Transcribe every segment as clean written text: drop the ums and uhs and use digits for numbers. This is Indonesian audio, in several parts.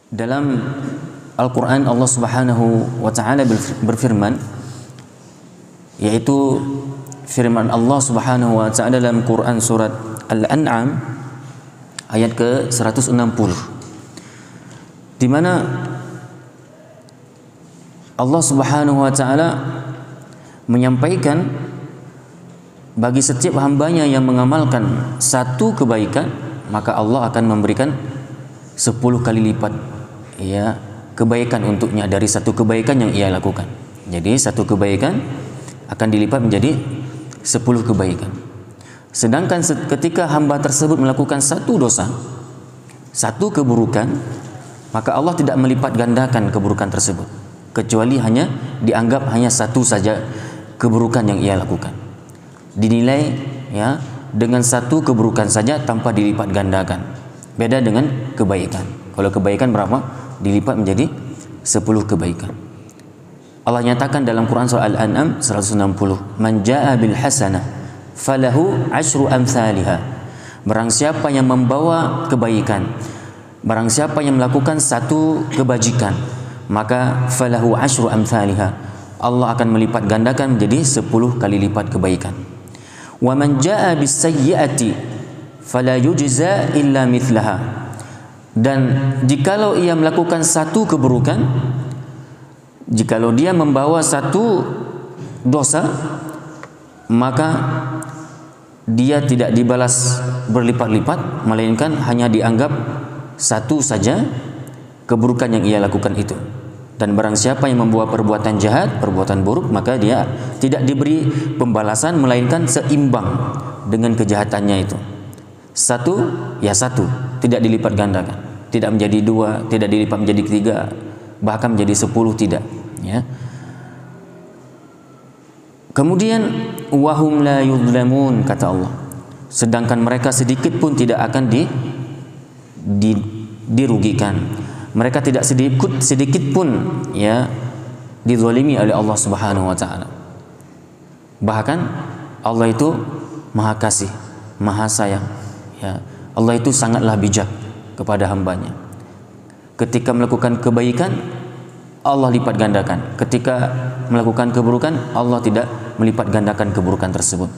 Dalam Al-Quran Allah Subhanahu wa Ta'ala berfirman, yaitu firman Allah Subhanahu wa Ta'ala dalam Quran surat Al-An'am ayat ke-160, di mana Allah Subhanahu wa Ta'ala menyampaikan bagi setiap hambanya yang mengamalkan satu kebaikan, maka Allah akan memberikan 10 kali lipat ya kebaikan untuknya dari satu kebaikan yang ia lakukan. Jadi satu kebaikan akan dilipat menjadi 10 kebaikan. Sedangkan ketika hamba tersebut melakukan satu dosa, satu keburukan, maka Allah tidak melipat gandakan keburukan tersebut, kecuali hanya dianggap hanya satu saja keburukan yang ia lakukan. Dinilai ya dengan satu keburukan saja tanpa dilipat gandakan. Beda dengan kebaikan. Kalau kebaikan berapa? Dilipat menjadi 10 kebaikan. Allah nyatakan dalam Quran surah Al-An'am 160, "Man jaa'a bil hasanah falahu 'asyru amsalha." Barang siapa yang membawa kebaikan, barang siapa yang melakukan satu kebajikan, maka falahu 'asyru amsalha. Allah akan melipat gandakan menjadi 10 kali lipat kebaikan. Wa man jaa'a bis sayyi'ati fala yujza illa mithlaha. Dan jikalau ia melakukan satu keburukan, jikalau dia membawa satu dosa, maka dia tidak dibalas berlipat-lipat, melainkan hanya dianggap satu saja keburukan yang ia lakukan itu. Dan barang siapa yang membuat perbuatan jahat, perbuatan buruk, maka dia tidak diberi pembalasan, melainkan seimbang dengan kejahatannya itu. Satu, ya satu, tidak dilipat gandakan. Tidak menjadi 2, tidak dilipat menjadi 3, bahkan menjadi 10, tidak. Ya. Kemudian, wahum la yudlamun, kata Allah. Sedangkan mereka sedikit pun tidak akan dirugikan. Mereka tidak sedikit pun ya dizalimi oleh Allah Subhanahu wa Ta'ala. Bahkan Allah itu Maha Kasih, Maha Sayang. Ya, Allah itu sangatlah bijak kepada hambanya. Ketika melakukan kebaikan, Allah lipat gandakan. Ketika melakukan keburukan, Allah tidak melipat gandakan keburukan tersebut.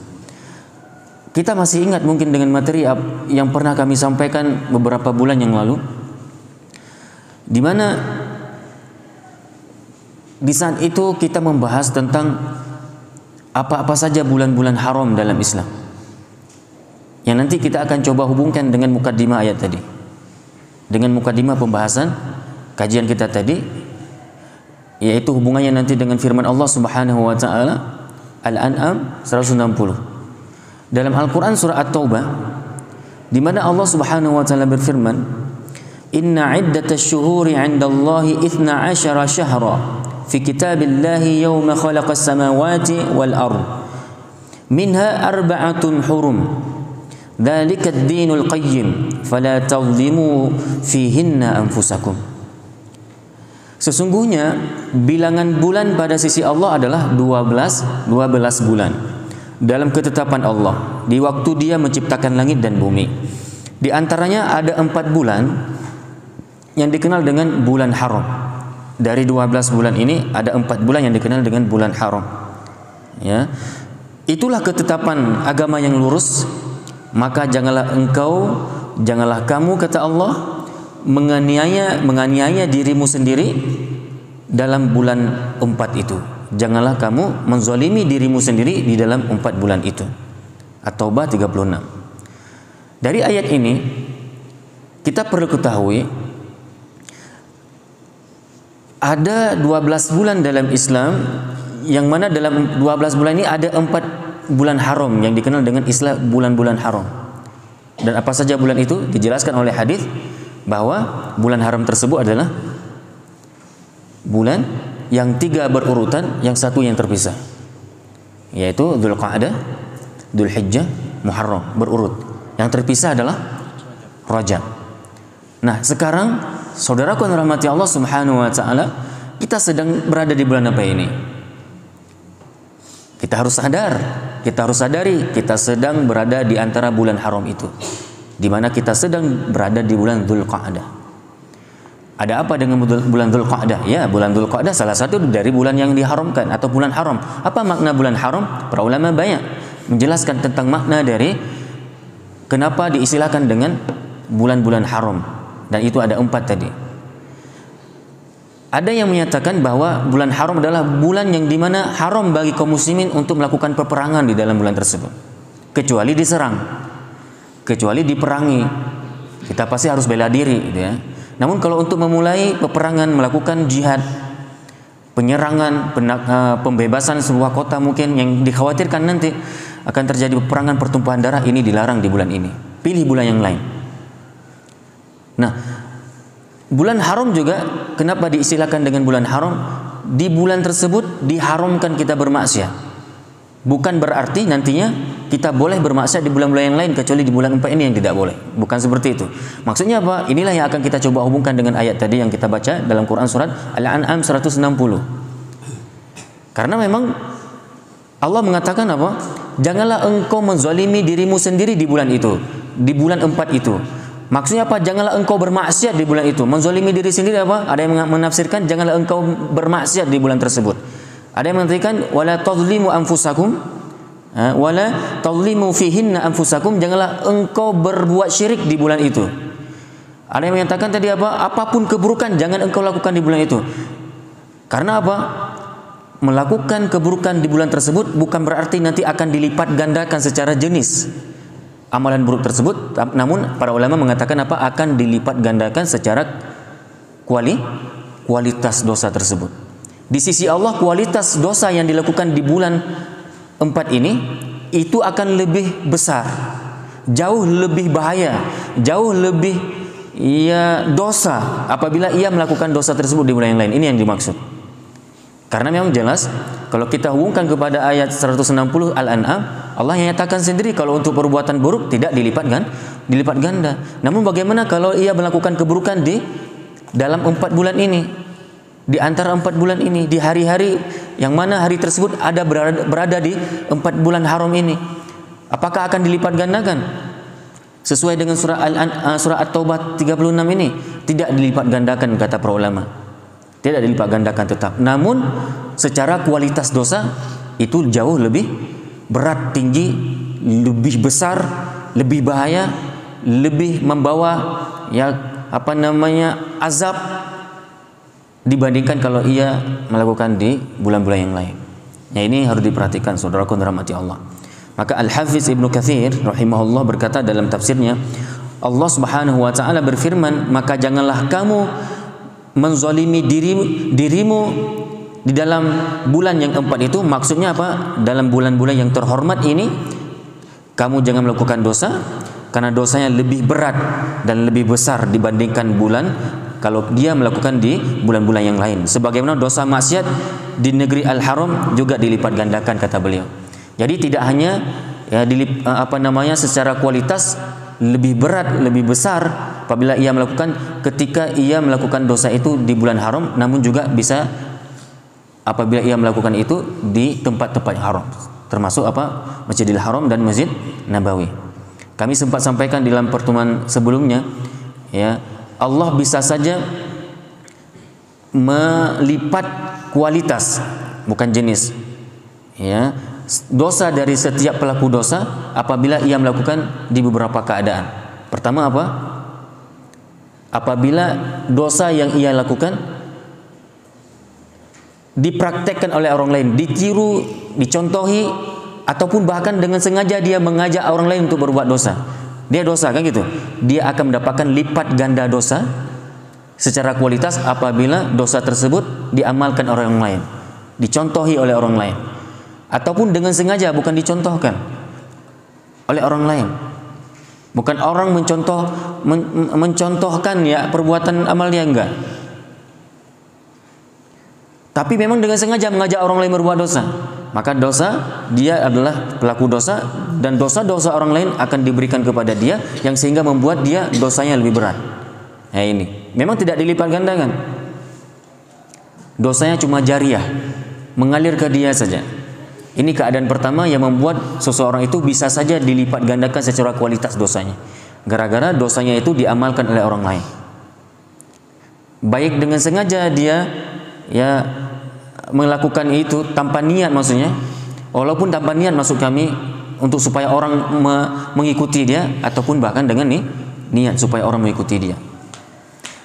Kita masih ingat mungkin dengan materi yang pernah kami sampaikan beberapa bulan yang lalu, di mana di saat itu kita membahas tentang apa-apa saja bulan-bulan haram dalam Islam. Yang nanti kita akan coba hubungkan dengan mukaddimah ayat tadi, dengan mukaddimah pembahasan kajian kita tadi, yaitu hubungannya nanti dengan firman Allah Subhanahu wa Ta'ala Al-An'am 160. Dalam Al-Quran surah At-Taubah, di mana Allah Subhanahu wa Ta'ala berfirman, "Inna iddatash syuhuri 'indallahi 12 syahra fi kitabillahi yawma khalaqas samawati wal ard minha arba'atun hurum dzalika ad-dinul qayyim fala tadhlimu fihinna anfusakum." Sesungguhnya bilangan bulan pada sisi Allah adalah 12 bulan dalam ketetapan Allah di waktu Dia menciptakan langit dan bumi. Di antaranya ada 4 bulan yang dikenal dengan bulan haram. Dari 12 bulan ini ada 4 bulan yang dikenal dengan bulan haram. Ya. Itulah ketetapan agama yang lurus. Maka janganlah kamu, kata Allah, menganiaya dirimu sendiri dalam bulan 4 itu. Janganlah kamu menzalimi dirimu sendiri di dalam 4 bulan itu. At-Taubah 36. Dari ayat ini kita perlu ketahui ada 12 bulan dalam Islam, yang mana dalam 12 bulan ini ada 4 bulan haram yang dikenal dengan istilah bulan-bulan haram. Dan apa saja bulan itu dijelaskan oleh hadis bahwa bulan haram tersebut adalah bulan yang 3 berurutan, yang 1 yang terpisah, yaitu Dzulqa'dah, Dzulhijjah, Muharram, berurut. Yang terpisah adalah Rajab. Nah, sekarang saudaraku yang rahmati Allah Subhanahu wa Ta'ala, kita sedang berada di bulan apa ini? Kita harus sadari kita sedang berada di antara bulan haram itu, di mana kita sedang berada di bulan Dzulqa'dah. Ada apa dengan bulan Dzulqa'dah? Ya, bulan Dzulqa'dah salah satu dari bulan yang diharamkan atau bulan haram. Apa makna bulan haram? Para ulama banyak menjelaskan tentang makna dari kenapa diistilahkan dengan bulan-bulan haram. Dan itu ada 4 tadi. Ada yang menyatakan bahwa bulan haram adalah bulan yang dimana haram bagi kaum muslimin untuk melakukan peperangan di dalam bulan tersebut, kecuali diserang, kecuali diperangi. Kita pasti harus bela diri, gitu ya. Namun kalau untuk memulai peperangan, melakukan jihad, penyerangan, pembebasan sebuah kota mungkin yang dikhawatirkan nanti akan terjadi peperangan, pertumpahan darah, ini dilarang di bulan ini. Pilih bulan yang lain. Nah, bulan haram juga kenapa diistilahkan dengan bulan haram? Di bulan tersebut diharamkan kita bermaksiat. Bukan berarti nantinya kita boleh bermaksiat di bulan-bulan yang lain kecuali di bulan 4 ini yang tidak boleh. Bukan seperti itu. Maksudnya apa? Inilah yang akan kita coba hubungkan dengan ayat tadi yang kita baca dalam Quran surat Al-An'am 160. Karena memang Allah mengatakan apa? Janganlah engkau menzalimi dirimu sendiri di bulan itu, di bulan 4 itu. Maksudnya apa? Janganlah engkau bermaksiat di bulan itu. Menzalimi diri sendiri apa? Ada yang menafsirkan janganlah engkau bermaksiat di bulan tersebut. Ada yang mengatakan wala tadhlimu anfusakum, wala tadhlimu fihinna anfusakum, janganlah engkau berbuat syirik di bulan itu. Ada yang menyatakan tadi apa? Apapun keburukan jangan engkau lakukan di bulan itu. Karena apa? Melakukan keburukan di bulan tersebut bukan berarti nanti akan dilipat gandakan secara jenis amalan buruk tersebut, namun para ulama mengatakan apa? Akan dilipat gandakan secara kualitas dosa tersebut. Di sisi Allah kualitas dosa yang dilakukan di bulan 4 ini itu akan lebih besar, jauh lebih bahaya, jauh lebih dosa apabila ia melakukan dosa tersebut di bulan yang lain. Ini yang dimaksud. Karena memang jelas kalau kita hubungkan kepada ayat 160 Al-An'am, Allah yang nyatakan sendiri kalau untuk perbuatan buruk tidak dilipat ganda. Namun bagaimana kalau ia melakukan keburukan di dalam 4 bulan ini? Di antara 4 bulan ini, di hari-hari yang mana hari tersebut ada berada di 4 bulan haram ini, apakah akan dilipat gandakan? Sesuai dengan surah At-Taubah 36 ini, tidak dilipat gandakan kata para ulama. Tidak dilipat gandakan tetap. Namun secara kualitas dosa itu jauh lebih berat, tinggi, lebih besar, lebih bahaya, lebih membawa azab dibandingkan kalau ia melakukan di bulan-bulan yang lain. Ya, ini harus diperhatikan saudaraku dirahmati Allah. Maka Al-Hafiz Ibnu Katsir rahimahullah berkata dalam tafsirnya, Allah Subhanahu wa taala berfirman, maka janganlah kamu menzalimi dirimu di dalam bulan yang 4 itu. Maksudnya apa? Dalam bulan-bulan yang terhormat ini kamu jangan melakukan dosa, karena dosanya lebih berat dan lebih besar dibandingkan bulan kalau dia melakukan di bulan-bulan yang lain. Sebagaimana dosa maksiat di negeri Al-Haram juga dilipat gandakan kata beliau. Jadi tidak hanya secara kualitas lebih berat, lebih besar apabila ia melakukan ketika ia melakukan dosa itu di bulan haram, namun juga bisa apabila ia melakukan itu di tempat-tempat haram, termasuk Masjidil Haram dan Masjid Nabawi. Kami sempat sampaikan dalam pertemuan sebelumnya, ya, Allah bisa saja melipat kualitas, bukan jenis, ya, dosa dari setiap pelaku dosa apabila ia melakukan di beberapa keadaan. Pertama apa? Apabila dosa yang ia lakukan dipraktekkan oleh orang lain, ditiru, dicontohi, ataupun bahkan dengan sengaja dia mengajak orang lain untuk berbuat dosa. Dia dosa kan gitu. Dia akan mendapatkan lipat ganda dosa secara kualitas apabila dosa tersebut diamalkan oleh orang lain, dicontohi oleh orang lain, ataupun dengan sengaja, bukan dicontohkan oleh orang lain. Bukan orang mencontohkan ya perbuatan amal dia, enggak. Tapi memang dengan sengaja mengajak orang lain berbuat dosa. Maka dosa dia adalah pelaku dosa, dan dosa-dosa orang lain akan diberikan kepada dia yang sehingga membuat dia dosanya lebih berat. Nah, ini memang tidak dilipat gandakan. Dosanya cuma jariah, mengalir ke dia saja. Ini keadaan pertama yang membuat seseorang itu bisa saja dilipat gandakan secara kualitas dosanya, gara-gara dosanya itu diamalkan oleh orang lain. baik dengan sengaja dia ya melakukan itu tanpa niat, maksudnya walaupun tanpa niat maksud kami untuk supaya orang mengikuti dia, ataupun bahkan dengan niat supaya orang mengikuti dia.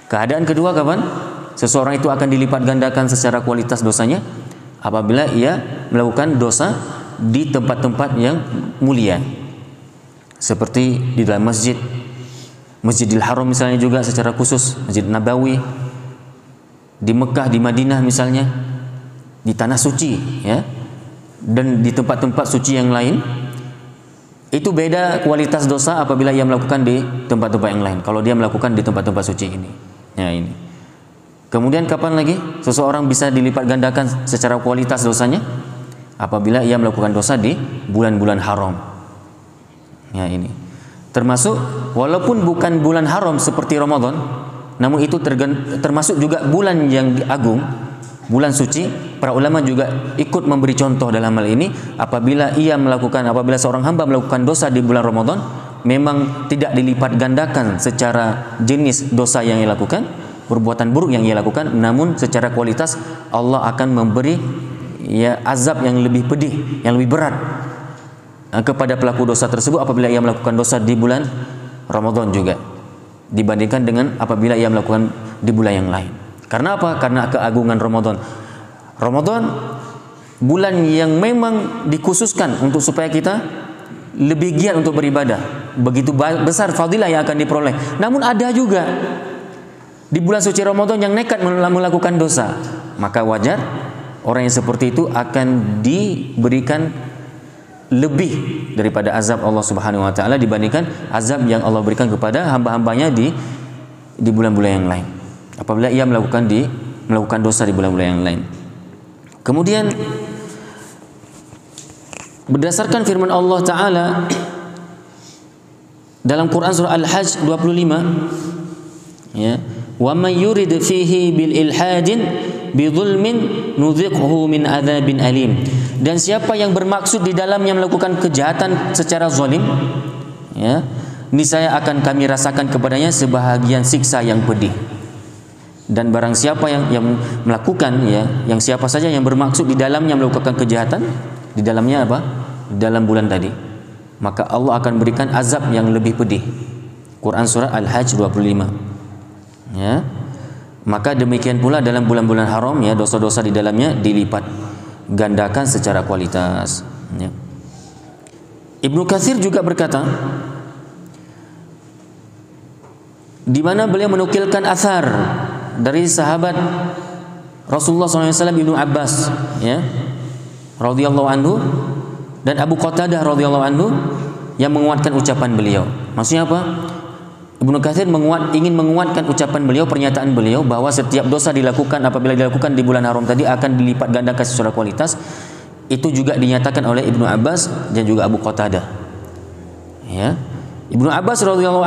Keadaan kedua kapan seseorang itu akan dilipat gandakan secara kualitas dosanya? Apabila ia melakukan dosa di tempat-tempat yang mulia, seperti di dalam Masjidil Haram misalnya, juga secara khusus Masjid Nabawi, di Mekah, di Madinah misalnya, di tanah suci ya, dan di tempat-tempat suci yang lain. Itu beda kualitas dosa apabila ia melakukan di tempat-tempat yang lain, kalau dia melakukan di tempat-tempat suci ini ya ini. Kemudian kapan lagi seseorang bisa dilipat gandakan secara kualitas dosanya? Apabila ia melakukan dosa di bulan-bulan haram ya ini. Termasuk walaupun bukan bulan haram seperti Ramadan, namun itu termasuk juga bulan yang agung, bulan suci. Para ulama juga ikut memberi contoh dalam hal ini. Apabila seorang hamba melakukan dosa di bulan Ramadan, memang tidak dilipat gandakan secara jenis dosa yang ia lakukan, perbuatan buruk yang ia lakukan, namun secara kualitas Allah akan memberi ya azab yang lebih pedih, yang lebih berat kepada pelaku dosa tersebut apabila ia melakukan dosa di bulan Ramadan juga, dibandingkan dengan apabila ia melakukan di bulan yang lain. Karena apa? Karena keagungan Ramadan. Ramadan bulan yang memang dikhususkan untuk supaya kita lebih giat untuk beribadah. Begitu besar fadilah yang akan diperoleh. Namun ada juga di bulan suci Ramadan yang nekat melakukan dosa. Maka wajar orang yang seperti itu akan diberikan lebih daripada azab Allah Subhanahu wa taala dibandingkan azab yang Allah berikan kepada hamba-hambanya di bulan-bulan yang lain. Apabila ia melakukan dosa di bulan-bulan yang lain. Kemudian berdasarkan firman Allah taala dalam Quran surah Al-Hajj 25 ya, wa may yurid fihi bil ilhadin bidzulmin nudhiqhu min adzabin alim. Dan siapa yang bermaksud di dalamnya melakukan kejahatan secara zalim ya, niscaya akan kami rasakan kepadanya sebahagian siksa yang pedih. Dan barang siapa yang melakukan ya, yang siapa saja yang bermaksud di dalamnya melakukan kejahatan, di dalamnya apa? Di dalam bulan tadi, maka Allah akan berikan azab yang lebih pedih. Quran surah Al-Hajj 25 ya. Maka demikian pula dalam bulan-bulan haram ya, dosa-dosa di dalamnya dilipat gandakan secara kualitas ya. Ibnu Katsir juga berkata, di mana beliau menukilkan athar dari sahabat Rasulullah SAW Ibnu Abbas ya radhiyallahu anhu dan Abu Qatadah radhiyallahu anhu yang menguatkan ucapan beliau. Maksudnya apa? Ibnu Katsir ingin menguatkan ucapan beliau, pernyataan beliau bahwa setiap dosa apabila dilakukan di bulan haram tadi akan dilipat gandakan secara kualitas. Itu juga dinyatakan oleh Ibnu Abbas dan juga Abu Qatadah ya. Ibnu Abbas radhiyallahu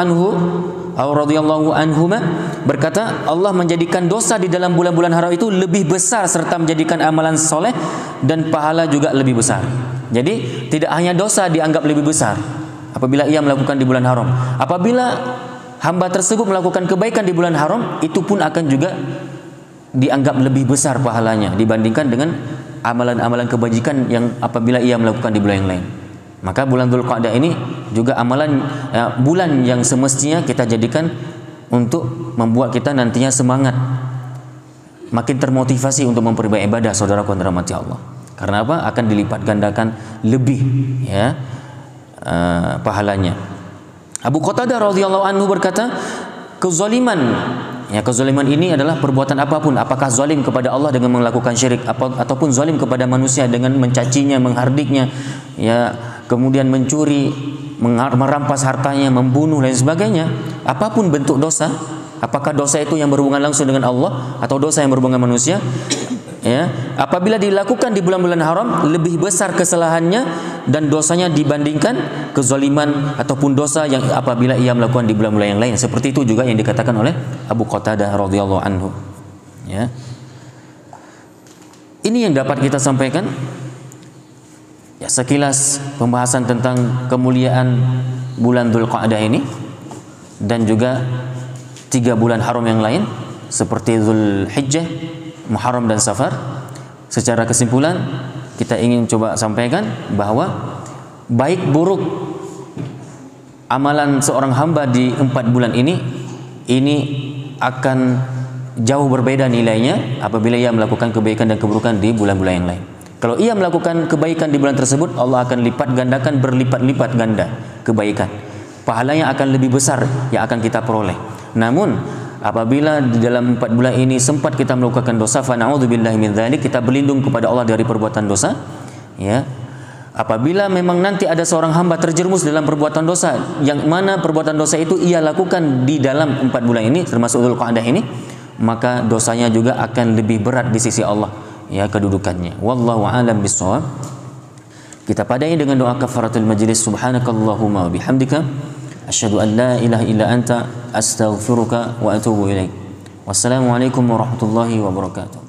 anhuma berkata, Allah menjadikan dosa di dalam bulan-bulan haram itu lebih besar serta menjadikan amalan soleh dan pahala juga lebih besar. Jadi tidak hanya dosa dianggap lebih besar apabila ia melakukan di bulan haram. Apabila hamba tersebut melakukan kebaikan di bulan haram, itu pun akan juga dianggap lebih besar pahalanya dibandingkan dengan amalan-amalan kebajikan yang apabila ia melakukan di bulan yang lain. Maka bulan Dzulqa'dah ini juga bulan yang semestinya kita jadikan untuk membuat kita nantinya semangat, makin termotivasi untuk memperbaiki ibadah, saudaraku yang dirahmati Allah. Karena apa? Akan dilipat gandakan lebih ya pahalanya. Abu Qatadah radhiyallahu anhu berkata, kezaliman ini adalah perbuatan apapun, apakah zalim kepada Allah dengan melakukan syirik ataupun zalim kepada manusia dengan mencacinya, menghardiknya ya, kemudian mencuri, merampas hartanya, membunuh dan sebagainya. Apapun bentuk dosa, apakah dosa itu yang berhubungan langsung dengan Allah atau dosa yang berhubungan dengan manusia ya, apabila dilakukan di bulan-bulan haram lebih besar kesalahannya dan dosanya dibandingkan kezaliman ataupun dosa yang apabila ia melakukan di bulan-bulan yang lain. Seperti itu juga yang dikatakan oleh Abu Qatadah radhiyallahu anhu ya. Ini yang dapat kita sampaikan ya, sekilas pembahasan tentang kemuliaan bulan Dzulqa'dah ini dan juga 3 bulan haram yang lain. seperti Dzulhijjah, Muharram dan Safar. Secara kesimpulan kita ingin coba sampaikan bahwa baik buruk amalan seorang hamba di 4 bulan ini akan jauh berbeda nilainya apabila ia melakukan kebaikan dan keburukan di bulan-bulan yang lain. Kalau ia melakukan kebaikan di bulan tersebut, Allah akan lipat gandakan berlipat-lipat ganda kebaikan. Pahalanya akan lebih besar yang akan kita peroleh. Namun apabila di dalam 4 bulan ini sempat kita melakukan dosa, fa na'udzubillahi min dzalik, kita berlindung kepada Allah dari perbuatan dosa, ya. Apabila memang nanti ada seorang hamba terjerumus dalam perbuatan dosa, yang mana perbuatan dosa itu ia lakukan di dalam 4 bulan ini, termasuk Dzulqa'dah ini, maka dosanya juga akan lebih berat di sisi Allah, ya, kedudukannya. Wallahu a'lam bishawab. Kita padai dengan doa kafaratul majlis. Subhanakallahumma wa bihamdika asyhadu an la ilaha illa anta astaghfiruka wa atubu ilaik. Wassalamualaikum warahmatullahi wabarakatuh.